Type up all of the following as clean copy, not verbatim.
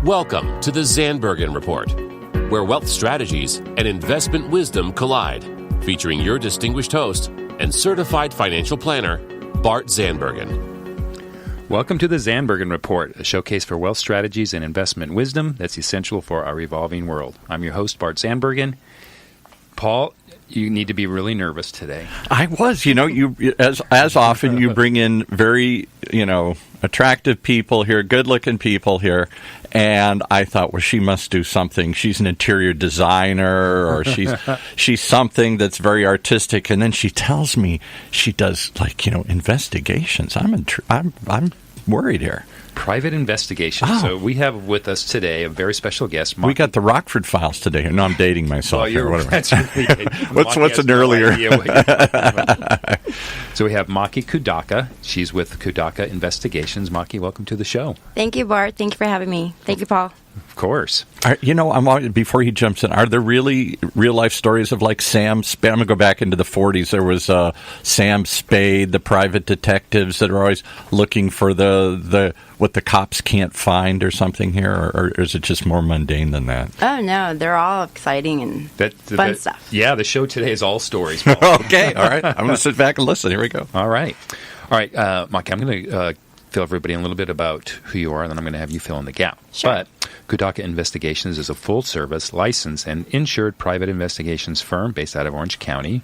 Welcome to the Zandbergen Report, where wealth strategies and investment wisdom collide, featuring your distinguished host and certified financial planner, Bart Zandbergen. Welcome to the Zandbergen Report, a showcase for wealth strategies and investment wisdom that's essential for our evolving world. I'm your host, Bart Zandbergen. Paul, you need to be really nervous today. I was. You as often you bring in very, attractive people here, good-looking people here, and I thought, well, she must do something. She's an interior designer, or she's something that's very artistic. And then she tells me she does investigations. I'm worried here. Private investigations. Oh. So we have with us today a very special guest. Maki. We got the Rockford Files today. No, I'm dating myself here. Whatever. That's really What's an earlier? So we have Maki Kudaka. She's with Kudaka Investigations. Maki, welcome to the show. Thank you, Bart. Thank you for having me. Thank you, Paul. Of course. Before he jumps in, are there really real-life stories of like Sam Spade? I'm going to go back into the 40s. There was Sam Spade, the private detectives that are always looking for the what the cops can't find or something here, or is it just more mundane than that? Oh, no. They're all exciting and fun stuff. Yeah, the show today is all stories. Okay, all right. I'm going to sit back and listen. Here we go. All right. Maki, I'm going to fill everybody in a little bit about who you are, and then I'm going to have you fill in the gap. Sure. But Kudaka Investigations is a full-service, licensed, and insured private investigations firm based out of Orange County.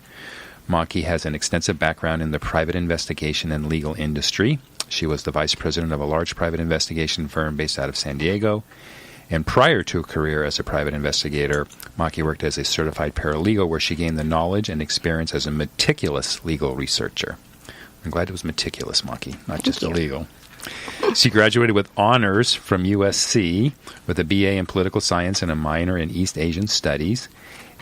Maki has an extensive background in the private investigation and legal industry. She was the vice president of a large private investigation firm based out of San Diego. And prior to a career as a private investigator, Maki worked as a certified paralegal, where she gained the knowledge and experience as a meticulous legal researcher. I'm glad it was meticulous, Maki, not just illegal. She graduated with honors from USC with a BA in political science and a minor in East Asian studies.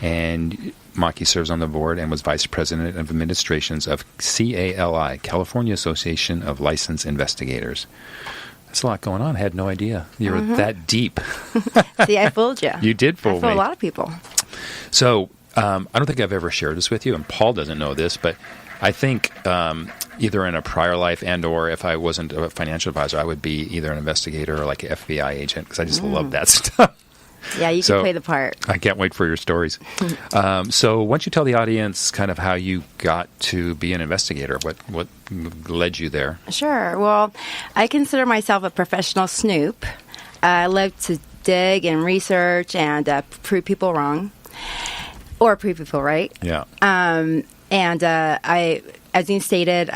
And Maki serves on the board and was vice president of administrations of CALI, California Association of Licensed Investigators. That's a lot going on. I had no idea you were that deep. See, I fooled you. You did fool me. I fooled a lot of people. So I don't think I've ever shared this with you, and Paul doesn't know this, but I think either in a prior life and or if I wasn't a financial advisor, I would be either an investigator or like an FBI agent, because I just love that stuff. Yeah, you can play the part. I can't wait for your stories. So why don't you tell the audience kind of how you got to be an investigator? What led you there? Sure. Well, I consider myself a professional snoop. I love to dig and research and prove people wrong. Or prove people right. Yeah. And I, as you stated,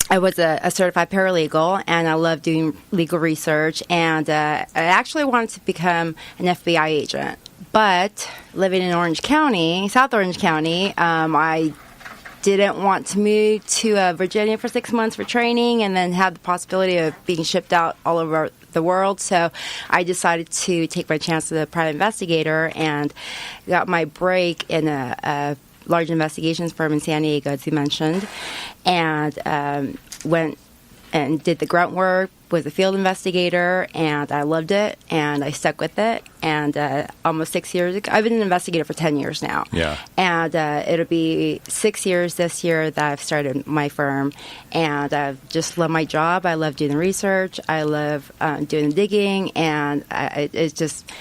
I was a certified paralegal, and I love doing legal research, and I actually wanted to become an FBI agent. But living in Orange County, South Orange County, I didn't want to move to Virginia for 6 months for training and then have the possibility of being shipped out all over the world. So I decided to take my chance as a private investigator and got my break in a large investigations firm in San Diego, as you mentioned, and went and did the grunt work, was a field investigator, and I loved it, and I stuck with it, and almost 6 years ago, I've been an investigator for 10 years now, and it'll be 6 years this year that I've started my firm, and I just love my job. I love doing the research, I love doing the digging, and it's just...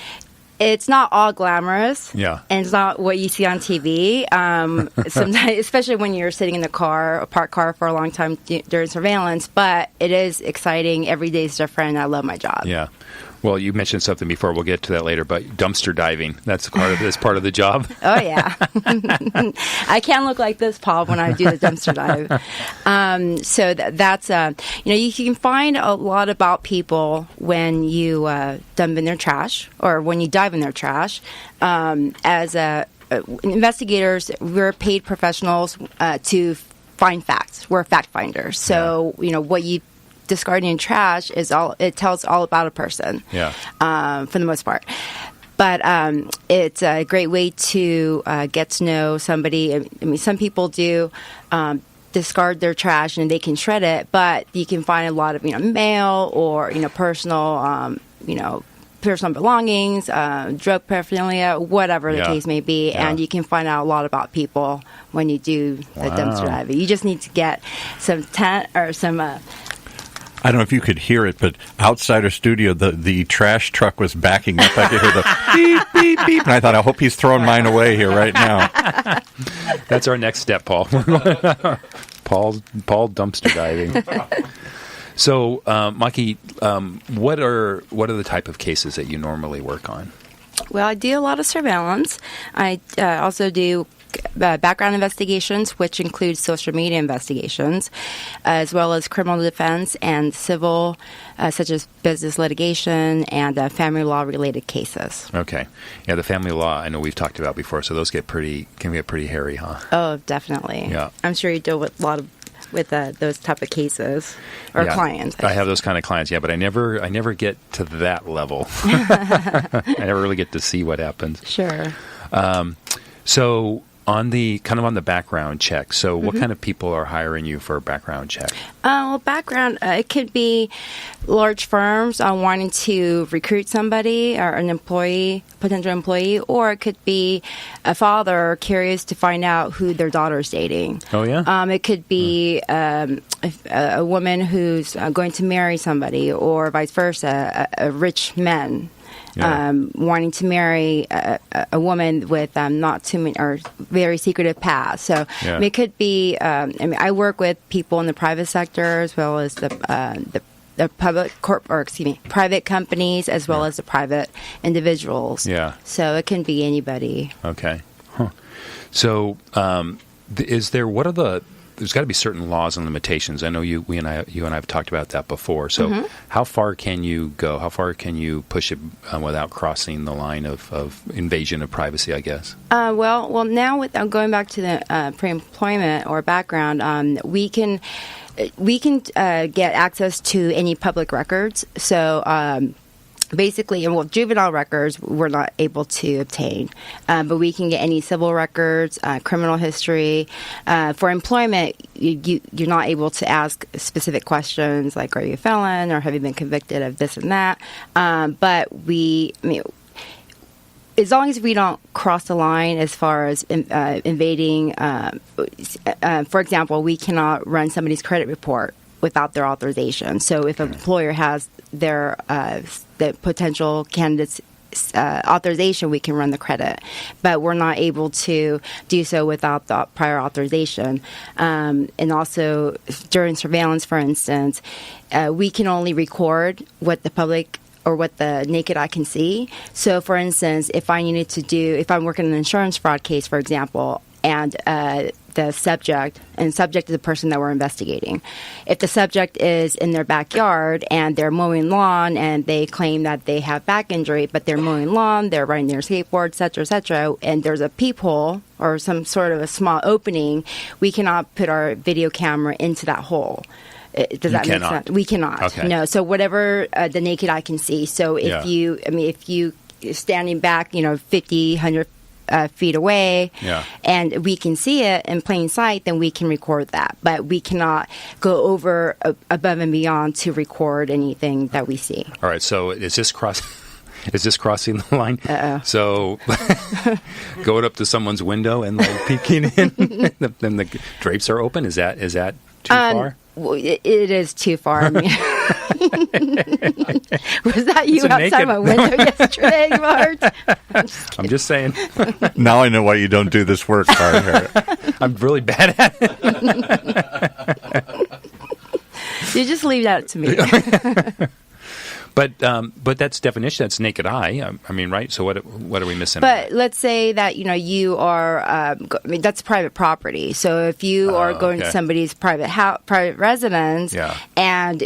It's not all glamorous, and it's not what you see on TV. Sometimes, especially when you're sitting in a parked car for a long time during surveillance. But it is exciting. Every day is different. I love my job. Yeah. Well, you mentioned something before. We'll get to that later. But dumpster diving, that's part of the job. Oh, yeah. I can't look like this, Paul, when I do the dumpster dive. So that's, you can find a lot about people when you dump in their trash or when you dive in their trash. As investigators, we're paid professionals to find facts. We're fact finders. So, what you discarding in trash it tells all about a person for the most part, but it's a great way to get to know somebody. I mean, some people do discard their trash and they can shred it, but you can find a lot of mail or personal personal belongings, drug paraphernalia, whatever the case may be, and you can find out a lot about people when you do the dumpster diving. You just need to get some tent or some I don't know if you could hear it, but outside our studio, the trash truck was backing up. I could hear the beep, beep, beep. And I thought, I hope he's throwing mine away here right now. That's our next step, Paul. Paul dumpster diving. So, Maki, what are the type of cases that you normally work on? Well, I do a lot of surveillance. I also do background investigations, which includes social media investigations, as well as criminal defense and civil, such as business litigation and family law-related cases. Okay. Yeah, the family law, I know we've talked about before, so those can get pretty hairy, huh? Oh, definitely. Yeah. I'm sure you deal with a lot of those type of cases or clients. I have those kind of clients, but I never get to that level. I never really get to see what happens. Sure. So on the background check, so what kind of people are hiring you for a background check? Well, background, it could be large firms wanting to recruit somebody or an employee, potential employee, or it could be a father curious to find out who their daughter's dating. Oh, yeah? It could be a woman who's going to marry somebody, or vice versa, a rich man. Yeah. Wanting to marry a woman with not too many or very secretive past. So Yeah. it could be. I work with people in the private sector as well as the private companies as well as the private individuals. Yeah. So it can be anybody. Okay. Huh. So, there's got to be certain laws and limitations. I know you and I have talked about that before. So how far can you go? How far can you push it without crossing the line of invasion of privacy, I guess? Well, now with going back to the pre-employment or background, we can get access to any public records. So basically, juvenile records we're not able to obtain, but we can get any civil records, criminal history. For employment, you're not able to ask specific questions like, are you a felon or have you been convicted of this and that? But as long as we don't cross the line as far as invading, for example, we cannot run somebody's credit report without their authorization. So if an employer has the potential candidate's authorization, we can run the credit. But we're not able to do so without the prior authorization. And also, during surveillance, for instance, we can only record what the public or what the naked eye can see. So, for instance, if I'm working an insurance fraud case, for example, and the subject is the person that we're investigating. If the subject is in their backyard and they're mowing lawn and they claim that they have back injury, but they're mowing lawn, they're riding their skateboard, et cetera, and there's a peephole or some sort of a small opening, we cannot put our video camera into that hole. Does that make sense? We cannot. Okay. No. So whatever the naked eye can see. So if you standing back, 50, 100 feet away, and we can see it in plain sight, then we can record that. But we cannot go over above and beyond to record anything that we see. All right. So is this crossing the line? So going up to someone's window and peeking in, then the drapes are open. Is that too far? It is too far. Was that you outside my window yesterday, Bart? I'm just saying. Now I know why you don't do this work, Bart. I'm really bad at it. You just leave that to me. But that's definition. That's naked eye. I mean, right? So what are we missing? But let's say that you are. That's private property. So if you are going to somebody's private residence, and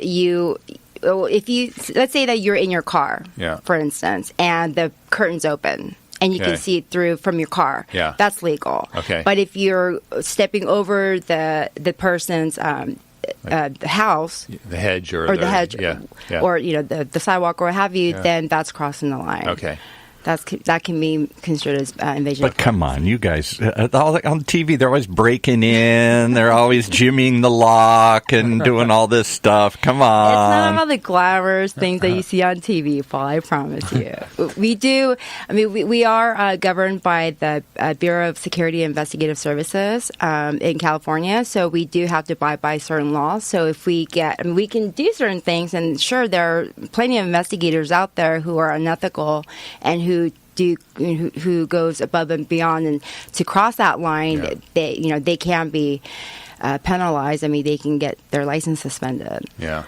let's say that you're in your car, for instance, and the curtain's open. And you can see it through from your car. Yeah. That's legal. Okay. But if you're stepping over the person's the house, the hedge, or the hedge, or the sidewalk, or what have you, then that's crossing the line. Okay. that can be considered as invasion. But come on, you guys, on TV, they're always breaking in. They're always jimmying the lock and doing all this stuff. Come on. It's not all the glamorous things that you see on TV, Paul, I promise you. We are governed by the Bureau of Security and Investigative Services in California, so we do have to abide by certain laws. So if we can do certain things, and sure, there are plenty of investigators out there who are unethical and who goes above and beyond, and to cross that line, they can be penalized. I mean, they can get their license suspended. Yeah.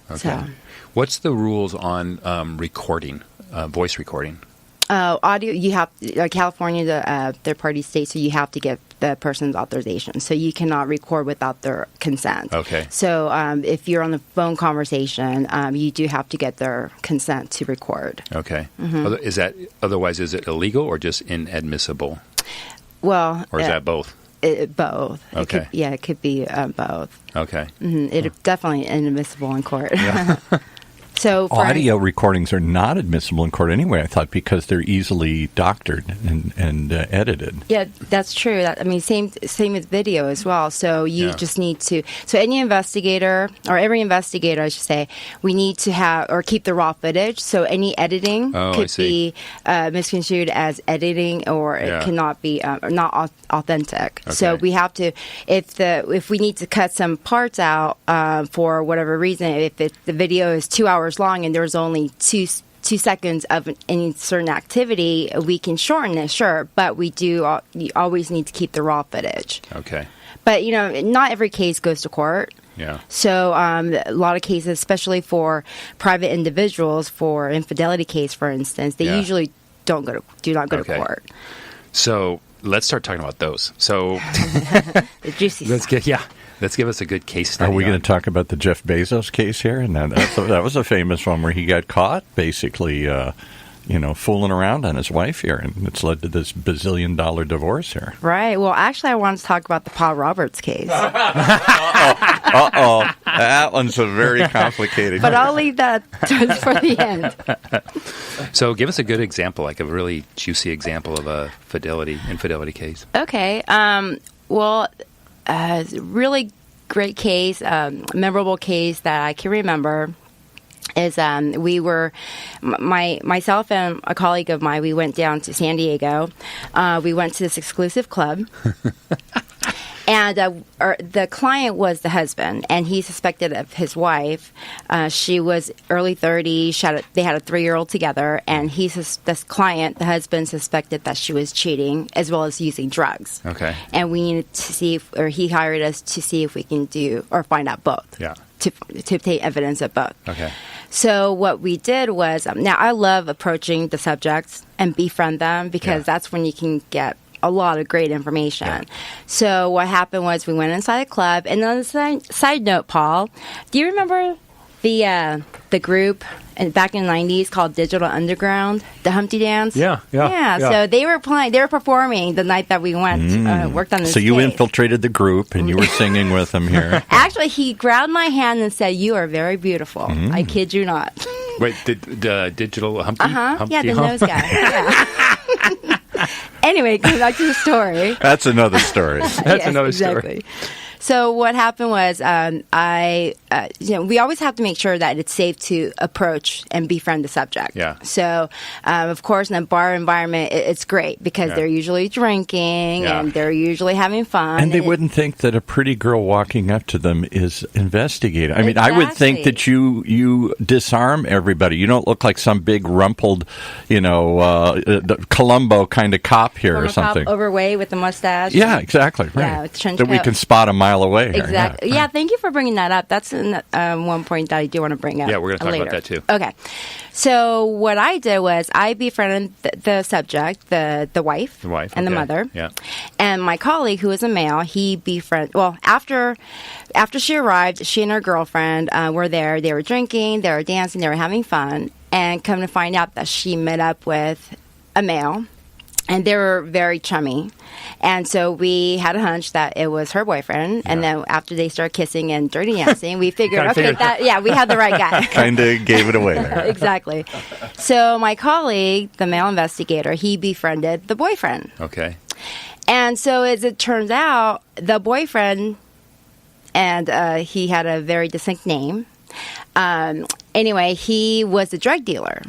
Okay. So. What's the rules on recording, voice recording? Audio, you have California, the third-party state, so you have to get the person's authorization. So you cannot record without their consent. Okay. So if you're on the phone conversation, you do have to get their consent to record. Okay. Mm-hmm. Otherwise, is it illegal or just inadmissible? Well, or is that both? Both. Okay. It could be both. Okay. Mm-hmm. It's definitely inadmissible in court. Yeah. So audio recordings are not admissible in court anyway, I thought, because they're easily doctored and edited. Yeah, that's true. Same with video as well. So you just need to. So any investigator, or every investigator, I should say, we need to have or keep the raw footage. So any editing could be misconstrued as editing, or it cannot be not authentic. Okay. So we have to, if we need to cut some parts out for whatever reason, if the video is 2 hours long and there's only 2 seconds of any certain activity, we can shorten it, sure, but you always need to keep the raw footage. Okay. But, not every case goes to court. Yeah. So a lot of cases, especially for private individuals, for infidelity case, for instance, they usually do not go to court. So let's start talking about those. So the juicy stuff. Let's give us a good case study. Are we going to talk about the Jeff Bezos case here? And that was a famous one where he got caught basically, fooling around on his wife here, and it's led to this bazillion-dollar divorce here. Right. Well, actually, I wanted to talk about the Paul Roberts case. Uh-oh. That one's a very complicated But I'll leave that for the end. So give us a good example, like a really juicy example of a infidelity case. Okay. Really great case, memorable case that I can remember is we were, myself and a colleague of mine, we went down to San Diego. We went to this exclusive club. And the client was the husband, and he suspected of his wife. She was early 30s. They had a 3-year-old together, and this client, the husband, suspected that she was cheating as well as using drugs. Okay. And we needed to see he hired us to see if we can do or find out both. Yeah. To obtain evidence of both. Okay. So what we did was, now I love approaching the subjects and befriend them because that's when you can get a lot of great information. Yeah. So what happened was we went inside a club, and on the side note, Paul, do you remember the group back in the 90s called Digital Underground, the Humpty Dance? Yeah. So they were performing the night that we went, worked on this So you case. Infiltrated the group, and you were singing with them here. Actually, he grabbed my hand and said, "You are very beautiful." I kid you not. Wait, the Digital Humpty? Yeah, the nose guy. Yeah. Anyway, going back to the story. That's another story. That's another story. So what happened was, we always have to make sure that it's safe to approach and befriend the subject. Yeah. So, of course, in a bar environment, it's great because they're usually drinking and they're usually having fun. And they wouldn't think that a pretty girl walking up to them is investigating. I mean, I would think that you disarm everybody. You don't look like some big rumpled, Columbo kind of cop here or something. Cop, overweight with a mustache. Yeah, exactly. Right. Yeah, with trench coat. We can spot a mile away. Exactly. Yeah, thank you for bringing that up. That's one point that I do want to bring up. Yeah, we're going to talk about that too. Okay. So what I did was I befriended the subject, the wife, and the mother. Yeah. And my colleague, who is a male, he befriended. Well, after she arrived, she and her girlfriend were there. They were drinking, they were dancing, they were having fun, and come to find out that she met up with a male. And they were very chummy. And so we had a hunch that it was her boyfriend. And then after they started kissing and dirty dancing, we figured, we had the right guy. Kind of gave it away there. Exactly. So my colleague, the male investigator, he befriended the boyfriend. Okay. And so as it turns out, the boyfriend, and he had a very distinct name. Anyway, he was a drug dealer.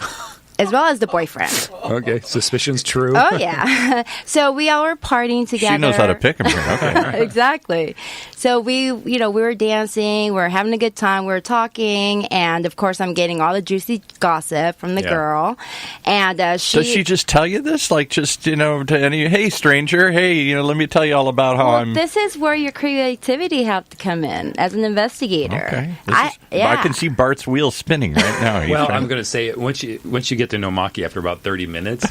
As well as the boyfriend. Okay, suspicion's true. Oh, yeah. So we all were partying together. She knows how to pick him. Okay. Exactly. So we were dancing, we were having a good time, we were talking, and of course I'm getting all the juicy gossip from the girl. And Does she just tell you this? Like just, to any, hey, stranger, hey, let me tell you all about how I'm... This is where your creativity has to come in as an investigator. Okay. I can see Bart's wheels spinning right now. I'm going to say, once you get to know Maki after about 30 minutes,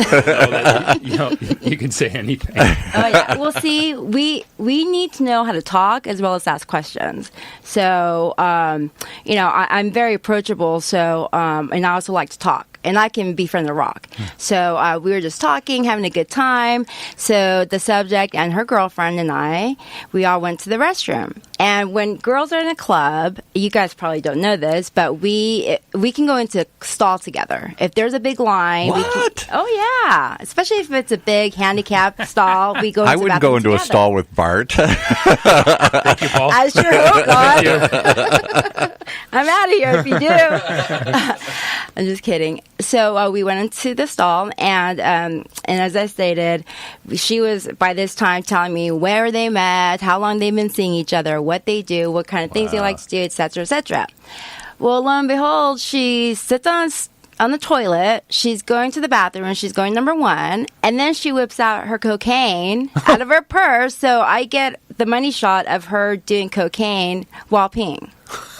you can say anything. Oh, yeah. Well, see, we need to know how to talk as well as ask questions. So, I'm very approachable. So, and I also like to talk. And I can befriend the rock. So we were just talking, having a good time. So the subject and her girlfriend and I, we all went to the restroom. And when girls are in a club, you guys probably don't know this, but we can go into a stall together. If there's a big line. What? Oh, yeah. Especially if it's a big handicapped stall. We go into I wouldn't go into together. A stall with Bart. Thank you, Paul. I sure hope not. I'm out of here if you do. I'm just kidding. So we went into the stall, and as I stated, she was by this time telling me where they met, how long they've been seeing each other, what they do, what kind of things they like to do, etc., etc. Well, lo and behold, she sits on the toilet. She's going to the bathroom, and she's going number one, and then she whips out her cocaine out of her purse. So I get the money shot of her doing cocaine while peeing.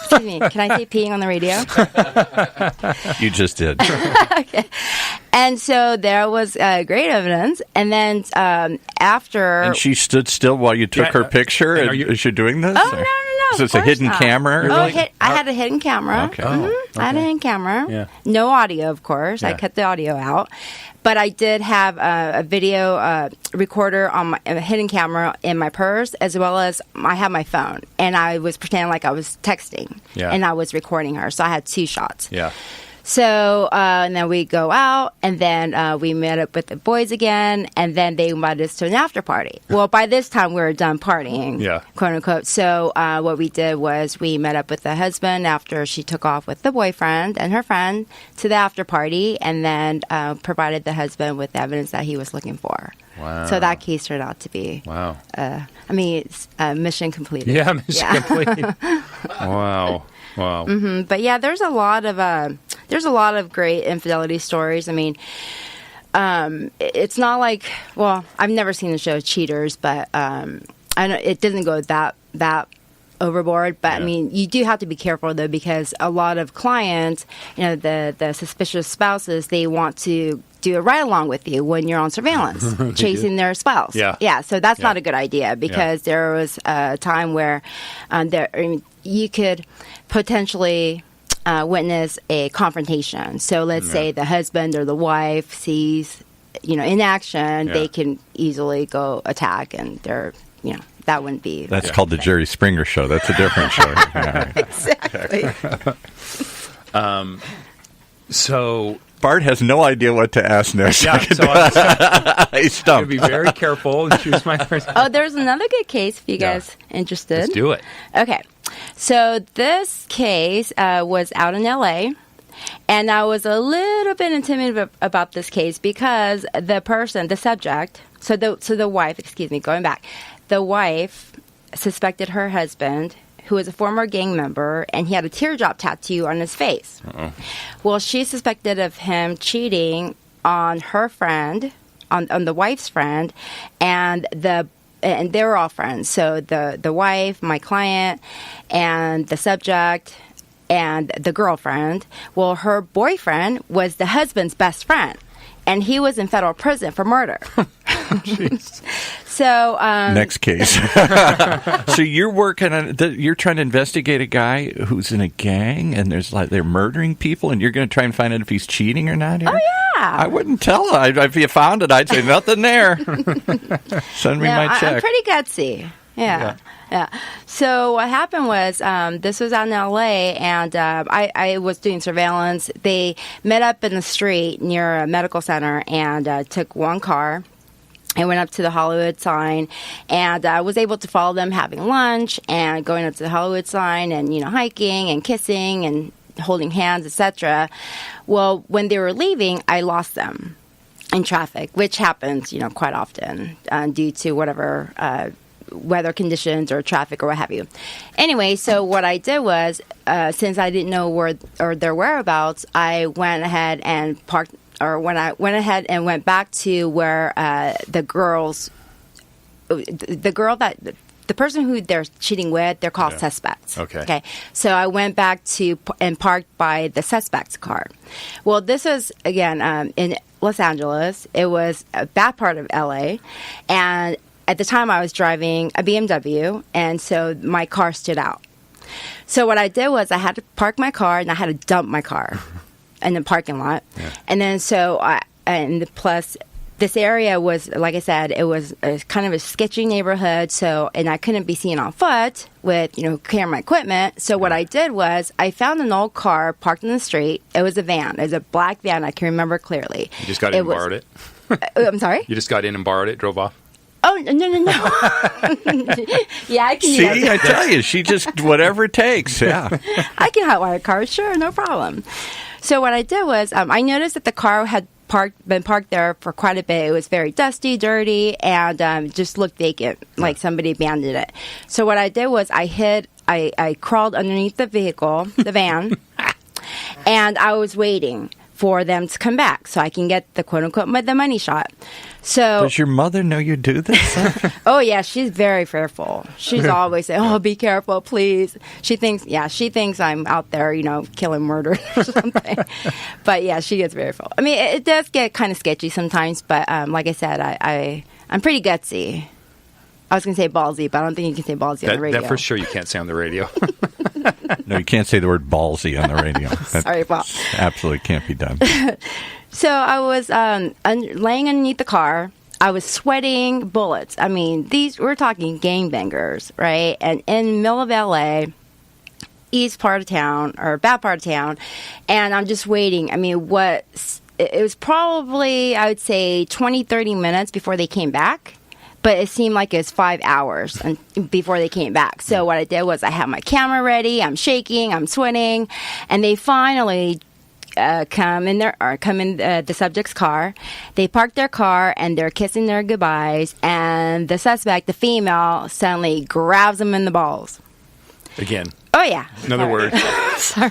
Excuse me, can I say peeing on the radio? You just did. Okay. And so there was great evidence. And then after... And she stood still while you took her picture? Is she doing this? Oh, no. So it's a hidden camera? I had a hidden camera. Okay. Mm-hmm. I had a hidden camera. Yeah. No audio, of course. Yeah. I cut the audio out. But I did have a video recorder on a hidden camera in my purse, as well as I had my phone. And I was pretending like I was texting. Yeah. And I was recording her. So I had 2 shots. Yeah. So, and then we go out, and then we met up with the boys again, and then they invited us to an after party. Well, by this time, we were done partying, quote unquote. So, what we did was we met up with the husband after she took off with the boyfriend and her friend to the after party, and then provided the husband with evidence that he was looking for. Wow. So that case turned out to be, it's mission completed. Yeah, mission complete. Wow. Mm-hmm. But yeah, there's a lot of great infidelity stories. I mean, it's not like, well, I've never seen the show Cheaters, but I know it doesn't go that overboard. But I mean, you do have to be careful though, because a lot of clients, the suspicious spouses, they want to do a ride along with you when you're on surveillance, chasing their spouse. Yeah. So that's not a good idea, because there was a time where you could potentially witness a confrontation. So let's say the husband or the wife sees, in action, they can easily go attack, and they're, that wouldn't be. That's called the Jerry Springer Show. That's a different show. Yeah. Exactly. So Bart has no idea what to ask next. Yeah, so he's stumped. Be very careful and choose my first. Oh, there's another good case if you guys interested. Let's do it. Okay. So this case was out in L.A., and I was a little bit intimidated about this case because the subject, so the wife, going back, the wife suspected her husband, who was a former gang member, and he had a teardrop tattoo on his face. Uh-oh. Well, she suspected of him cheating on her friend, on the wife's friend, and they were all friends. So the wife, my client, and the subject, and the girlfriend. Well, her boyfriend was the husband's best friend, and he was in federal prison for murder. Jeez. So next case. So you're working on. You're trying to investigate a guy who's in a gang, and they're murdering people, and you're going to try and find out if he's cheating or not. Here? Oh yeah. I wouldn't tell her. If you found it, I'd say nothing there. Send me my check. I'm pretty gutsy. Yeah. So what happened was this was out in L.A., and I was doing surveillance. They met up in the street near a medical center and took one car. I went up to the Hollywood sign, and I was able to follow them having lunch and going up to the Hollywood sign and, hiking and kissing and holding hands, etc. Well, when they were leaving, I lost them in traffic, which happens, quite often due to whatever weather conditions or traffic or what have you. Anyway, so what I did was, since I didn't know where or their whereabouts, I went ahead and parked. Or when I went ahead and went back to where the person who they're cheating with, they're called suspects. Okay. So I went back to and parked by the suspect's car. Well, this was, again, in Los Angeles. It was a bad part of LA. And at the time I was driving a BMW, and so my car stood out. So what I did was I had to park my car, and I had to dump my car in the parking lot. And then plus this area was, like I said, it was kind of a sketchy neighborhood, and I couldn't be seen on foot with, camera equipment. So what I did was I found an old car parked in the street. It was a van. It was a black van. I can remember clearly. You just got in and borrowed it? I'm sorry? You just got in and borrowed it, drove off? Oh, no. Yeah, I can. See, I tell you, she just, whatever it takes, yeah. I can hotwire cars, sure, no problem. So what I did was I noticed that the car had been parked there for quite a bit. It was very dusty, dirty, and just looked vacant, like somebody abandoned it. So what I did was I crawled underneath the vehicle, the van, and I was waiting for them to come back so I can get the quote-unquote the money shot. So does your mother know you do this? Oh, yeah, she's very fearful. She's always saying, "Oh, be careful, please." She thinks I'm out there, killing murder or something. But, yeah, she gets very fearful. I mean, it does get kind of sketchy sometimes, but like I said, I'm pretty gutsy. I was going to say ballsy, but I don't think you can say ballsy on the radio. That for sure you can't say on the radio. No, you can't say the word ballsy on the radio. Sorry, Bob. Absolutely can't be done. So I was laying underneath the car. I was sweating bullets. I mean, we're talking gangbangers, right? And in the middle of LA, east part of town, or bad part of town, and I'm just waiting. I mean, it was probably, I would say, 20, 30 minutes before they came back. But it seemed like it was 5 hours before they came back. So what I did was I had my camera ready. I'm shaking. I'm sweating. And they finally come in the subject's car. They park their car, and they're kissing their goodbyes. And the suspect, the female, suddenly grabs them in the balls. Again. Oh, yeah. Another word.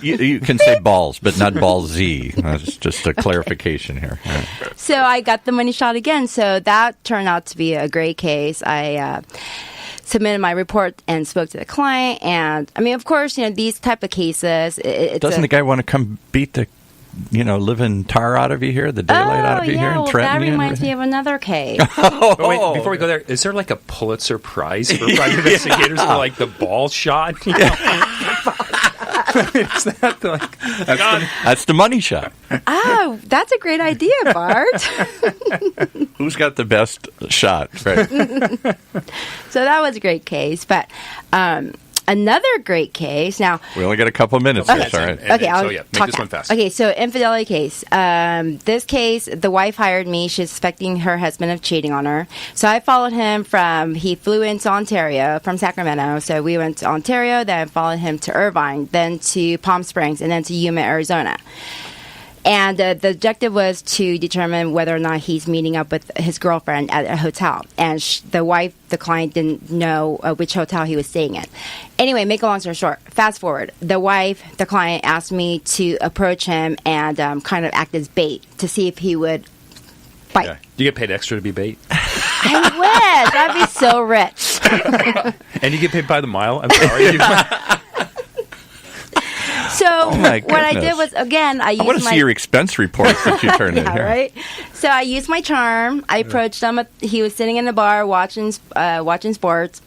You can say balls, but not ballsy. That's just a clarification here. Right. So I got the money shot again. So that turned out to be a great case. I submitted my report and spoke to the client. And, I mean, of course, these type of cases. Doesn't the guy want to come beat the living tar out of you here, the daylight out of you here, and threaten you? That reminds me of another case. Wait, before we go there, is there like a Pulitzer Prize for private investigators for like the ball shot? Is that that's the money shot. Oh, that's a great idea, Bart. Who's got the best shot? Right. So that was a great case, but another great case. Now we only got a couple of minutes. Okay, Sorry. Okay, I'll make talk this one fast. Okay, so infidelity case. This case, the wife hired me. She's suspecting her husband of cheating on her. So I followed him he flew into Ontario from Sacramento. So we went to Ontario, then I followed him to Irvine, then to Palm Springs, and then to Yuma, Arizona. And the objective was to determine whether or not he's meeting up with his girlfriend at a hotel. And the client, didn't know which hotel he was staying at. Anyway, make a long story short, fast forward. The client asked me to approach him and kind of act as bait to see if he would bite. Yeah. Do you get paid extra to be bait? I wish. I'd be so rich. And you get paid by the mile? I'm sorry. So So my what I did goodness. was, again, I I want used to see your expense reports that you turned in yeah, here. right. So I used my charm. I approached him. He was sitting in the bar watching sports.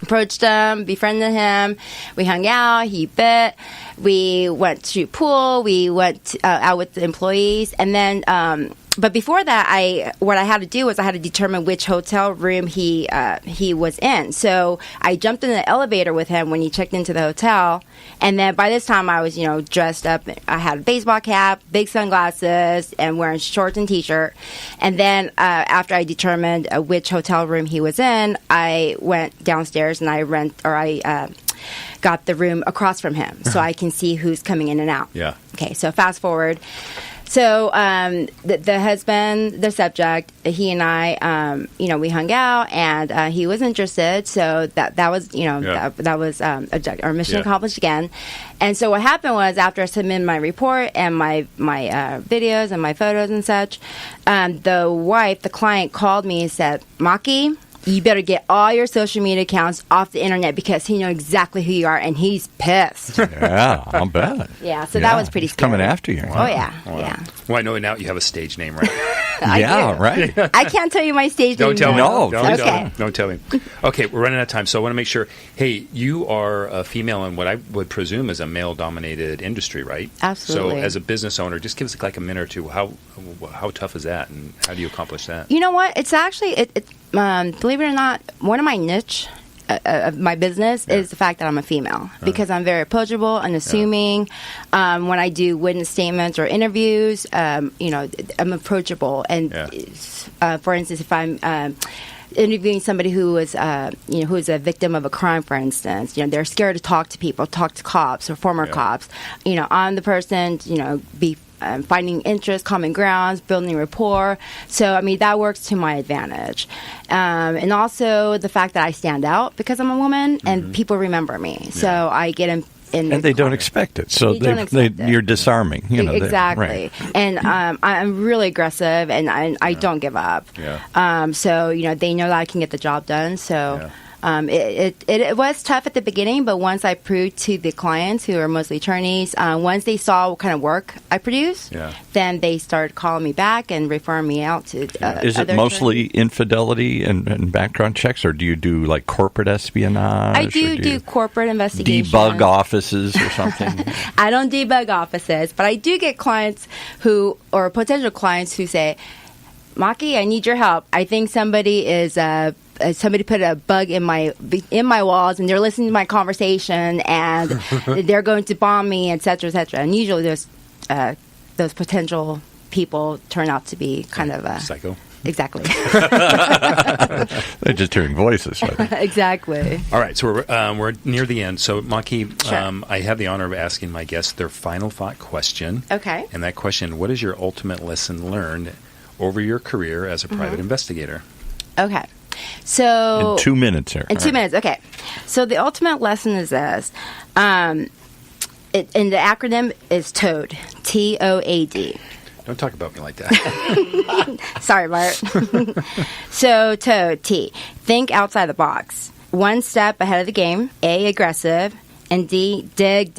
Approached him, befriended him. We hung out. He bit. We went to pool. We went out with the employees, and then. But before that, what I had to do was I had to determine which hotel room he was in. So I jumped in the elevator with him when he checked into the hotel, and then by this time I was dressed up. I had a baseball cap, big sunglasses, and wearing shorts and t-shirt. And then after I determined which hotel room he was in, I went downstairs and I got the room across from him so I can see who's coming in and out. Yeah. Okay, so fast forward. So the husband, the subject, he and I, we hung out, and he was interested. So that was, that was our mission accomplished again. And so what happened was, after I submitted my report and my videos and my photos and such, the client called me and said, "Maki, you better get all your social media accounts off the internet because he knows exactly who you are, and he's pissed." Yeah, I'll bet. Yeah, so that was pretty He's scary. coming after you. Oh, yeah, Wow. yeah. Well, I know now you have a stage name, right? Yeah, do. right. I can't tell you my stage Don't name. tell me. No, Don't tell okay. me. Don't tell me. Okay, we're running out of time, so I want to make sure. Hey, you are a female in what I would presume is a male-dominated industry, right? Absolutely. So, as a business owner, just give us like a minute or two. How tough is that, and how do you accomplish that? You know what? It's actually, believe it or not, one of my niche of my business is the fact that I'm a female, because I'm very approachable, unassuming. When I do witness statements or interviews, I'm approachable. And for instance, if I'm interviewing somebody who is, who is a victim of a crime, for instance, they're scared to talk to people, talk to cops or former cops. I'm the person, be finding interest, common grounds, building rapport. So, that works to my advantage. And also the fact that I stand out because I'm a woman and people remember me. So I get in and they don't expect it. So you're disarming. Exactly. Right. And I'm really aggressive, and I don't give up. Yeah. So, they know that I can get the job done. So... It was tough at the beginning, but once I proved to the clients, who are mostly attorneys, once they saw what kind of work I produce, then they started calling me back and referring me out to Is it mostly infidelity and background checks, or do you do like corporate espionage? I do corporate investigations. Debug offices or something? I don't debug offices, but I do get clients or potential clients who say, "Maki, I need your help. I think somebody is somebody put a bug in my walls, and they're listening to my conversation, and they're going to bomb me, etc., etc." And usually those potential people turn out to be kind of psycho. Exactly. They're just hearing voices. Exactly. All right, so we're near the end. So, Maki, Sure. I have the honor of asking my guests their final thought question. Okay. And that question: what is your ultimate lesson learned over your career as a private investigator? Okay. So in 2 minutes here. In 2 minutes, okay. So the ultimate lesson is this. And the acronym is T.O.A.D. T-O-A-D. Don't talk about me like that. Sorry, Bart. So T. Think outside the box. 1 step ahead of the game. A, aggressive. And D, dig.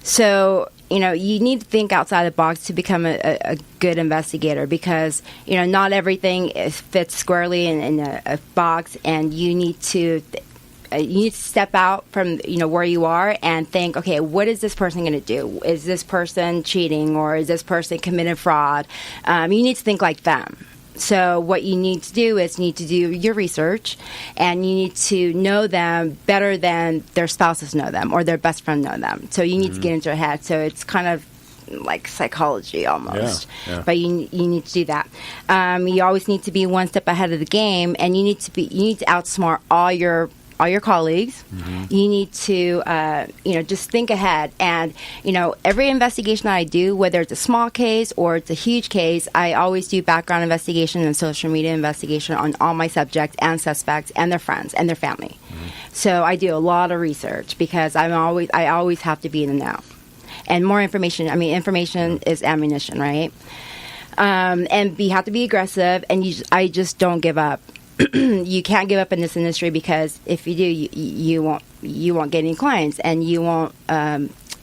So, you need to think outside the box to become a good investigator, because, not everything fits squarely in a box, and you need to step out from, where you are and think, okay, what is this person going to do? Is this person cheating, or is this person committed fraud? You need to think like them. So what you need to do is you need to do your research, and you need to know them better than their spouses know them or their best friend know them. So you need to get into their head. So it's kind of like psychology almost. Yeah. But you need to do that. You always need to be 1 step ahead of the game, and you need to outsmart all your colleagues. You need to, just think ahead. And, every investigation that I do, whether it's a small case or it's a huge case, I always do background investigation and social media investigation on all my subjects and suspects and their friends and their family. So I do a lot of research, because I always have to be in the know. And more information, information is ammunition, right? And you have to be aggressive, and I just don't give up. You can't give up in this industry, because if you do, you won't get any clients, and you won't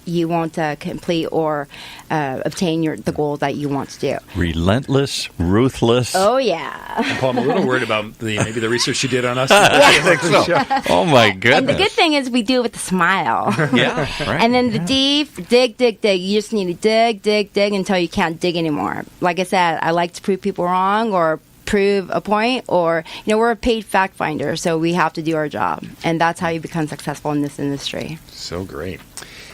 you won't complete or obtain the goal that you want to do. Relentless, ruthless. Oh, yeah. Paul, I'm a little worried about maybe the research you did on us. Oh, my goodness. And the good thing is we do it with a smile. Yeah, right. And then the D, dig, dig, dig. You just need to dig, dig, dig until you can't dig anymore. Like I said, I like to prove people wrong or prove a point, or we're a paid fact finder, so we have to do our job, and that's how you become successful in this industry. So great.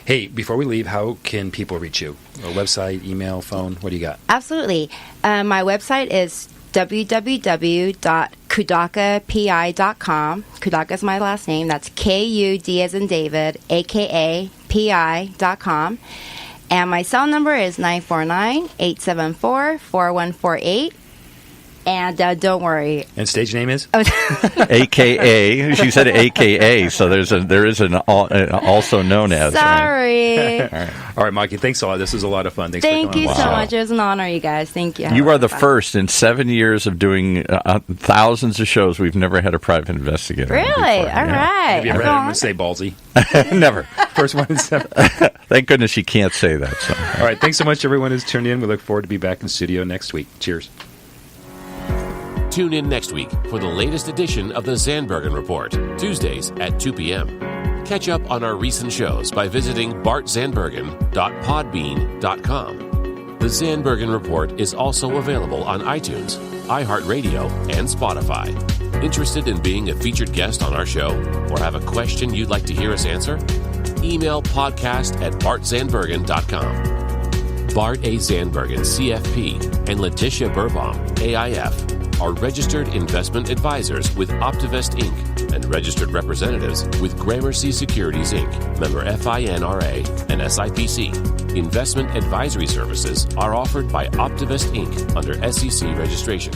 Hey, before we leave, how can people reach you? A website, email, phone? What do you got? Absolutely. My website is www.kudakapi.com. Kudaka is my last name. That's K-U-D as in David, A-K-A, P-I.com. And my cell number is 949-874-4148. And don't worry. And stage name is? AKA. She said AKA, so there is an also known as. Sorry. Right. All right, Maki, thanks a lot. This was a lot of fun. Thanks Thank for coming you on. so much. It was an honor, you guys. Thank you. You are the first in 7 years of doing thousands of shows. We've never had a private investigator. Really? All right. Have you ever had anyone say ballsy? Never. First one in 7. Thank goodness you can't say that. So. All right, thanks so much, everyone who's tuned in. We look forward to be back in studio next week. Cheers. Tune in next week for the latest edition of the Zandbergen Report, Tuesdays at 2 p.m. Catch up on our recent shows by visiting bartzandbergen.podbean.com. The Zandbergen Report is also available on iTunes, iHeartRadio, and Spotify. Interested in being a featured guest on our show or have a question you'd like to hear us answer? Email podcast@bartzandbergen.com. Bart A. Zandbergen, CFP, and Letitia Burbaum, AIF, are registered investment advisors with Optivest Inc. and registered representatives with Gramercy Securities Inc., member FINRA and SIPC. Investment advisory services are offered by Optivest Inc. under SEC registration.